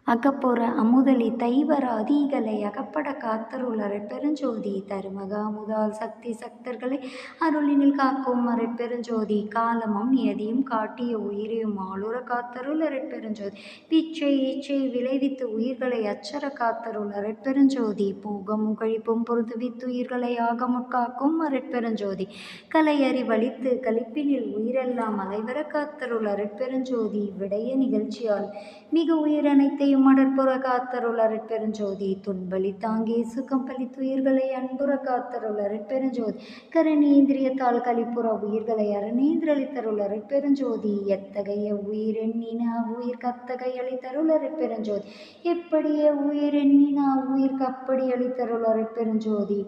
அகப்புற அமுதலி தைவர அதீகலை அகப்பட காத்தருள் அருட்பெருஞ்சோதி தருமகா முதல் சக்தி சக்தர்களை அருளினில் காக்கும் அருட்பெருஞ்சோதி காலமும் நியதியும் காட்டிய உயிரையும் ஆளுற காத்தருள் அருட்பெருஞ்சோதி பிச்சை இச்சை விளைவித்து உயிர்களை அச்சர காத்தருள் அருட்பெருஞ்சோதி போகமும் கழிப்பும் பொறுத்துவித்துயிர்களை ஆகமுட்காக்கும் அருட்பெருஞ்சோதி கலையறி வலித்து கழிப்பினில் உயிரெல்லாம் அலைவர காத்தருள் அருட்பெருஞ்சோதி விடைய நிகழ்ச்சியால் மிக உயிரனைத்தையும் மடற்புற காத்தருள் அருட்பெருஞ்சோதி துன்பலி தாங்கி சுகம் பலித்துயிர்களை அன்புற காத்தருள் அருட்பெருஞ்சோதி கரணேந்திரியத்தால் கலிப்புற உயிர்களை அரணேந்திரளித்தருள் அருட்பெருஞ்சோதி எத்தகைய உயிர் எண்ணினா உயிர்க்கு அத்தகைய அளித்தருள் அருட்பெருஞ்சோதி எப்படியே உயிர் எண்ணினா உயிர்க்கு அப்படி அளித்தருள் அருட்பெருஞ்சோதி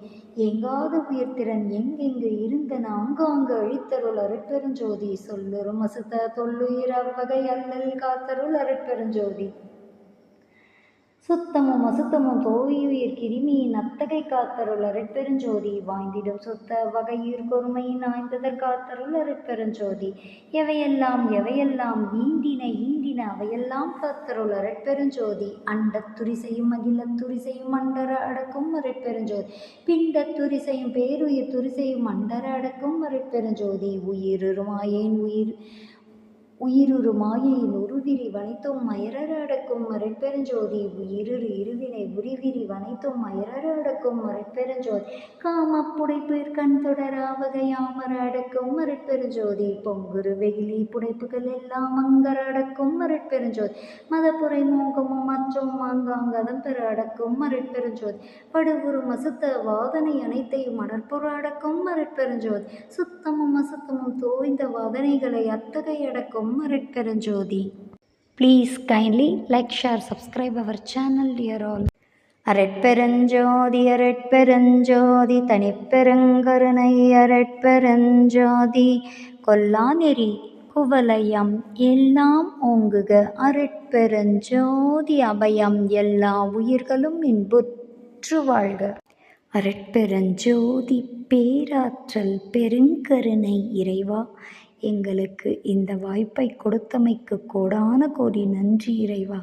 எங்காத உயிர்த்திறன் எங்கெங்கு இருந்தன ஆங்காங்கு அழித்தருள் அருட்பெருஞ்சோதி சொல்லுறும் அசுத்த தொல்லுயிர் அவ்வகை அல்லல் காத்தருள் அருட்பெருஞ்சோதி சுத்தமும் அசுத்தமும் தோயுயிர் கிருமியின் அத்தகை காத்தருள் அருட்பெருஞ்சோதி வாய்ந்திடும் சுத்த வகையுயிர் பொறுமையின் ஆய்ந்ததற் காத்தருள் அருட்பெருஞ்சோதி எவையெல்லாம் ஈண்டின அவையெல்லாம் காத்தருள் அருட்பெருஞ்சோதி அண்டத்துரிசையும் அகிலத்துரிசையும் அண்டர அடக்கும் அருட்பெருஞ்சோதி பிண்டத்துரிசையும் பேருயிர் துரிசையும் அண்டர அடக்கும் அருட்பெருஞ்சோதி உயிருரு மாயையின் உருவிரி வனைத்தும் மயரற அடக்கும் அருட்பெருஞ்சோதி உயிருரு இருவினை உரிவிரி வனைத்தும் மயரற அடக்கும் அருட்பெருஞ்சோதி காமப்புடைப்பீர் கண் தொடராவகையாமர அடக்கும் அருட்பெருஞ்சோதி பொங்குரு வெகிலி புடைப்புகள் எல்லாம் அங்கர அடக்கும் அருட்பெருஞ்சோதி மதப்புரை மோகமும் மற்றும் ஆங்காங்கதம் பெற அடக்கும் அருட்பெருஞ்சோதி படுவுறும் அசுத்த வாதனை அனைத்தையும் அடற்புற அடக்கும் அருட்பெருஞ்சோதி சுத்தமும் அசுத்தமும் தோய்ந்த வாதனைகளை அத்தகை அடக்கும் அருட்பெருஞ்சோதி. Please kindly like, share, subscribe our channel, dear all. அரட்பெருஞ்சோதி அரட்பெருஞ்சோதி தனிப்பெருங்கருணை அரட்பெருஞ்சோதி கொல்லாநெறி குவலயம் எல்லாம் ஓங்குக அரட்பெருஞ்சோதி அபயம் எல்லா உயிர்களும் இன்புற்று வாழ்க. அரட்பெருஞ்சோதி பேராற்றல் பெருங்கருணை இறைவா, எங்களுக்கு இந்த வாய்ப்பை கொடுத்தமைக்கு கோடான கோடி நன்றி இறைவா.